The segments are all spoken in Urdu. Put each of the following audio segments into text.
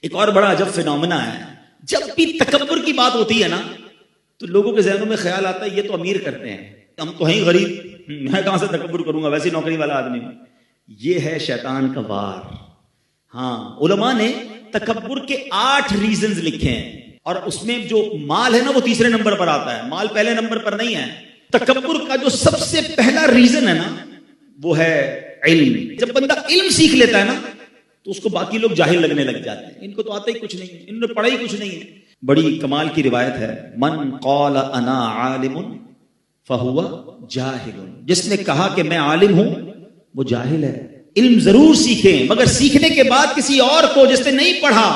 ایک اور بڑا عجب فینومنا ہے، جب بھی تکبر کی بات ہوتی ہے نا تو لوگوں کے ذہنوں میں خیال آتا ہے یہ تو امیر کرتے ہیں، ہم تو ہیں غریب، میں کہاں سے تکبر کروں گا، ویسے نوکری والا آدمی ہوں۔ یہ ہے شیطان کا وار۔ ہاں، علماء نے تکبر کے 8 ریزنز لکھے ہیں، اور اس میں جو مال ہے نا وہ تیسرے نمبر پر آتا ہے، مال پہلے نمبر پر نہیں ہے۔ تکبر کا جو سب سے پہلا ریزن ہے نا وہ ہے علم۔ جب بندہ علم سیکھ لیتا ہے نا تو اس کو باقی لوگ جاہل لگنے لگ جاتے ہیں، ان کو تو آتا ہی کچھ نہیں ہے، انہوں نے پڑھا ہی کچھ نہیں ہے۔ بڑی کمال کی روایت ہے، من قال انا عالم فہو جاہل، جس نے کہا کہ میں عالم ہوں وہ جاہل ہے۔ علم ضرور سیکھیں، مگر سیکھنے کے بعد کسی اور کو جس نے نہیں پڑھا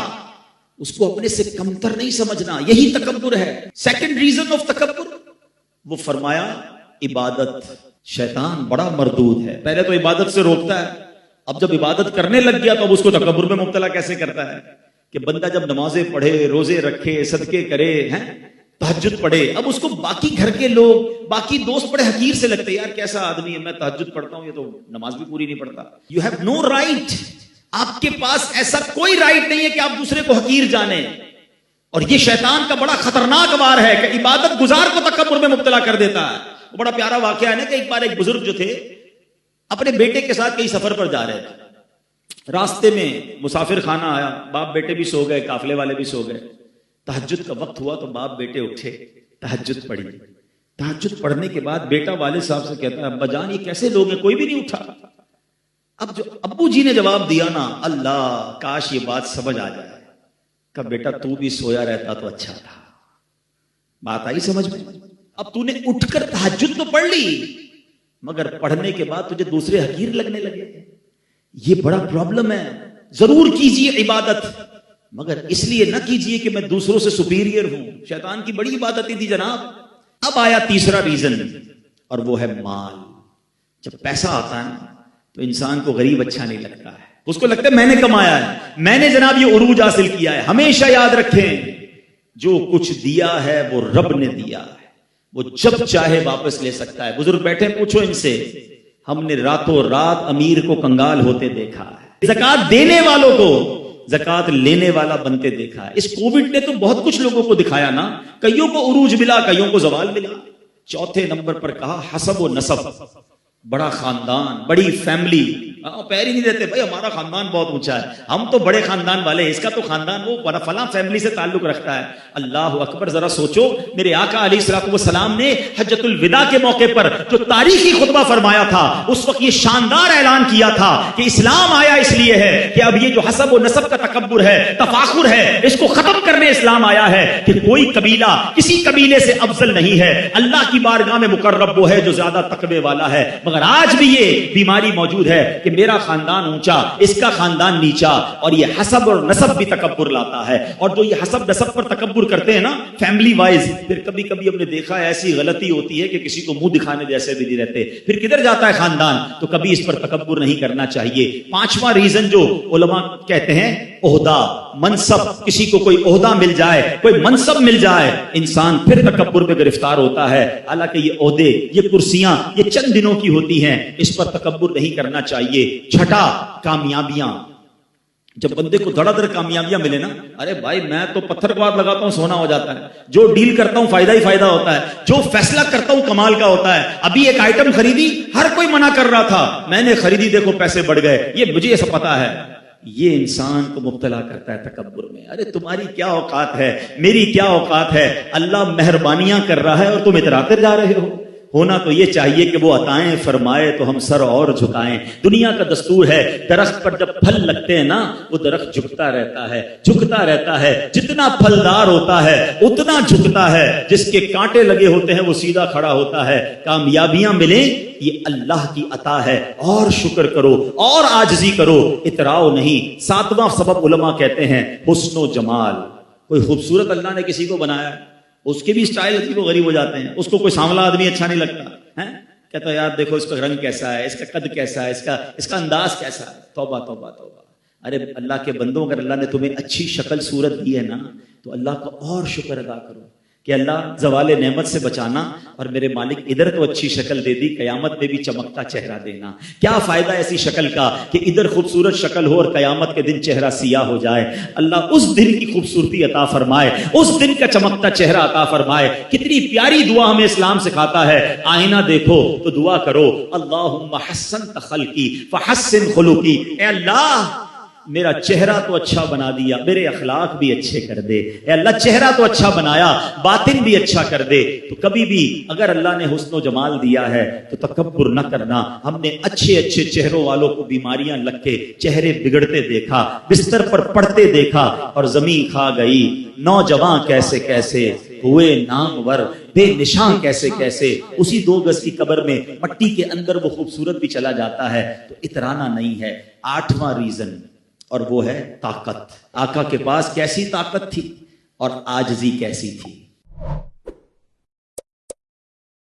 اس کو اپنے سے کمتر نہیں سمجھنا، یہی تکبر ہے۔ سیکنڈ ریزن آف تکبر، وہ فرمایا عبادت۔ شیطان بڑا مردود ہے، پہلے تو عبادت سے روکتا ہے، اب جب عبادت کرنے لگ گیا تو اب اس کو تکبر میں مبتلا کیسے کرتا ہے کہ بندہ جب نمازیں پڑھے، روزے رکھے، صدقے کرے، ہیں تہجد پڑھے، اب اس کو باقی گھر کے لوگ، باقی دوست بڑے حقیر سے لگتے ہیں، یار کیسا آدمی ہے، میں تہجد پڑھتا ہوں یہ تو نماز بھی پوری نہیں پڑھتا۔ یو ہیو نو رائٹ، آپ کے پاس ایسا کوئی رائٹ نہیں ہے کہ آپ دوسرے کو حقیر جانیں۔ اور یہ شیطان کا بڑا خطرناک وار ہے کہ عبادت گزار کو تکبر میں مبتلا کر دیتا ہے۔ وہ بڑا پیارا واقعہ ہے نا کہ ایک بار ایک بزرگ جو تھے اپنے بیٹے کے ساتھ کہیں سفر پر جا رہے تھے، راستے میں مسافر خانہ آیا، باپ بیٹے بھی سو گئے، قافلے والے بھی سو گئے، تہجد کا وقت ہوا تو باپ بیٹے اٹھے، تہجد پڑھی۔ تہجد پڑھنے کے بعد بیٹا والد صاحب سے کہتا ہے ابا جان یہ کیسے لوگ ہیں، کوئی بھی نہیں اٹھا۔ اب جو ابو جی نے جواب دیا نا، اللہ کاش یہ بات سمجھ آ جائے، کہ بیٹا تو بھی سویا رہتا تو اچھا تھا۔ بات آئی سمجھ میں؟ اب تو نے اٹھ کر تہجد تو پڑھ لی مگر پڑھنے کے بعد تجھے دوسرے حقیر لگنے لگے، یہ بڑا پرابلم ہے۔ ضرور کیجئے عبادت مگر اس لیے نہ کیجئے کہ میں دوسروں سے سپیریئر ہوں۔ شیطان کی بڑی عبادت تھی جناب۔ اب آیا تیسرا ریزن اور وہ ہے مال۔ جب پیسہ آتا ہے تو انسان کو غریب اچھا نہیں لگتا ہے، اس کو لگتا ہے میں نے کمایا ہے، میں نے جناب یہ عروج حاصل کیا ہے۔ ہمیشہ یاد رکھیں جو کچھ دیا ہے وہ رب نے دیا ہے، وہ جب چاہے واپس لے سکتا ہے۔ بزرگ بیٹھے پوچھو ان سے، ہم نے راتوں رات امیر کو کنگال ہوتے دیکھا ہے، زکات دینے والوں کو زکات لینے والا بنتے دیکھا ہے۔ اس کووڈ نے تو بہت کچھ لوگوں کو دکھایا نا، کئیوں کو عروج ملا، کئیوں کو زوال ملا۔ چوتھے نمبر پر کہا حسب و نسب، بڑا خاندان، بڑی فیملی۔ پیر ہی نہیں دیتے بھائی ہمارا خاندان بہت اونچا ہے، ہم تو بڑے خاندان والے ہیں، اس کا تو خاندان وہ فلاں فیملی سے تعلق رکھتا ہے۔ اللہ اکبر، ذرا سوچو، میرے آقا علیہ الصلوۃ والسلام نے حجۃ الوداع کے موقع پر جو تاریخی خطبہ فرمایا تھا اس وقت یہ شاندار اعلان کیا تھا کہ اسلام آیا اس لیے ہے کہ اب یہ جو حسب و نسب کا تکبر ہے، تفاخر ہے، اس کو ختم کرنے اسلام آیا ہے کہ کوئی قبیلہ کسی قبیلے سے افضل نہیں ہے، اللہ کی بارگاہ میں مقرب وہ ہے جو زیادہ تقوی والا ہے۔ مگر آج بھی یہ بیماری موجود ہے کہ میرا خاندان اونچا، اس کا خاندان نیچا، اور یہ حسب اور نسب بھی تکبر لاتا ہے۔ اور جو یہ حسب نسب پر تکبر کرتے ہیں نا فیملی وائز، پھر کبھی کبھی ہم نے دیکھا ہے ایسی غلطی ہوتی ہے کہ کسی کو منہ دکھانے جیسے بھی نہیں رہتے، پھر کدھر جاتا ہے خاندان، تو کبھی اس پر تکبر نہیں کرنا چاہیے۔ پانچواں ریزن جو علماء کہتے ہیں عہدہ، منصب، کسی کو کوئی عہدہ مل جائے، کوئی منصب مل جائے، انسان پھر تکبر میں گرفتار ہوتا ہے۔ حالانکہ یہ عہدے، یہ کرسیاں، یہ چند دنوں کی ہوتی ہیں، اس پر تکبر نہیں کرنا چاہیے۔ چھٹا، کامیابیاں۔ جب بندے کو دھڑا دھڑ کامیابیاں ملے نا، ارے بھائی میں تو پتھر کو ہاتھ لگاتا ہوں سونا ہو جاتا ہے، جو ڈیل کرتا ہوں فائدہ ہی فائدہ ہوتا ہے، جو فیصلہ کرتا ہوں کمال کا ہوتا ہے۔ ابھی ایک آئٹم خریدی، ہر کوئی منع کر رہا تھا، میں نے خریدی، دیکھو پیسے بڑھ گئے، یہ مجھے ایسا پتا ہے۔ یہ انسان کو مبتلا کرتا ہے تکبر میں۔ ارے تمہاری کیا اوقات ہے، میری کیا اوقات ہے، اللہ مہربانیاں کر رہا ہے اور تم اتراتے جا رہے ہو۔ ہونا تو یہ چاہیے کہ وہ عطائیں فرمائے تو ہم سر اور جھکائیں۔ دنیا کا دستور ہے، درخت پر جب پھل لگتے ہیں نا وہ درخت جھکتا رہتا ہے، جھکتا رہتا ہے، جتنا پھلدار ہوتا ہے اتنا جھکتا ہے، جس کے کانٹے لگے ہوتے ہیں وہ سیدھا کھڑا ہوتا ہے۔ کامیابیاں ملیں یہ اللہ کی عطا ہے، اور شکر کرو اور عاجزی کرو، اتراؤ نہیں۔ ساتواں سبب علماء کہتے ہیں حسن و جمال۔ کوئی خوبصورت اللہ نے کسی کو بنایا، اس کے بھی اسٹائل عجیب و غریب ہو جاتے ہیں، اس کو کوئی سانولا آدمی اچھا نہیں لگتا ہے، کہتا ہے یار دیکھو اس کا رنگ کیسا ہے، اس کا قد کیسا ہے، اس کا انداز کیسا ہے۔ توبہ توبہ توبہ۔ ارے اللہ کے بندوں، اگر اللہ نے تمہیں اچھی شکل صورت دی ہے نا تو اللہ کا اور شکر ادا کرو۔ کہ اللہ زوال نعمت سے بچانا اور میرے مالک ادھر تو اچھی شکل دے دی، قیامت میں بھی چمکتا چہرہ دینا۔ کیا فائدہ ایسی شکل کا کہ ادھر خوبصورت شکل ہو اور قیامت کے دن چہرہ سیاہ ہو جائے۔ اللہ اس دن کی خوبصورتی عطا فرمائے، اس دن کا چمکتا چہرہ عطا فرمائے۔ کتنی پیاری دعا ہمیں اسلام سکھاتا ہے، آئینہ دیکھو تو دعا کرو، اللہم حسنت خلقی فحسن خلقی، اے اللہ میرا چہرہ تو اچھا بنا دیا، میرے اخلاق بھی اچھے کر دے۔ اے اللہ چہرہ تو اچھا بنایا، باطن بھی اچھا کر دے۔ تو کبھی بھی اگر اللہ نے حسن و جمال دیا ہے تو تکبر نہ کرنا۔ ہم نے اچھے اچھے چہروں والوں کو بیماریاں لگ کے چہرے بگڑتے دیکھا، بستر پر پڑتے دیکھا، اور زمین کھا گئی۔ نوجوان کیسے کیسے ہوئے نامور، بے نشان کیسے کیسے، اسی 2 گز کی قبر میں مٹی کے اندر وہ خوبصورت بھی چلا جاتا ہے۔ تو اترانا نہیں ہے۔ 8واں ریزن، اور وہ ہے طاقت۔ آقا کے پاس کیسی طاقت تھی اور عاجزی کیسی تھی۔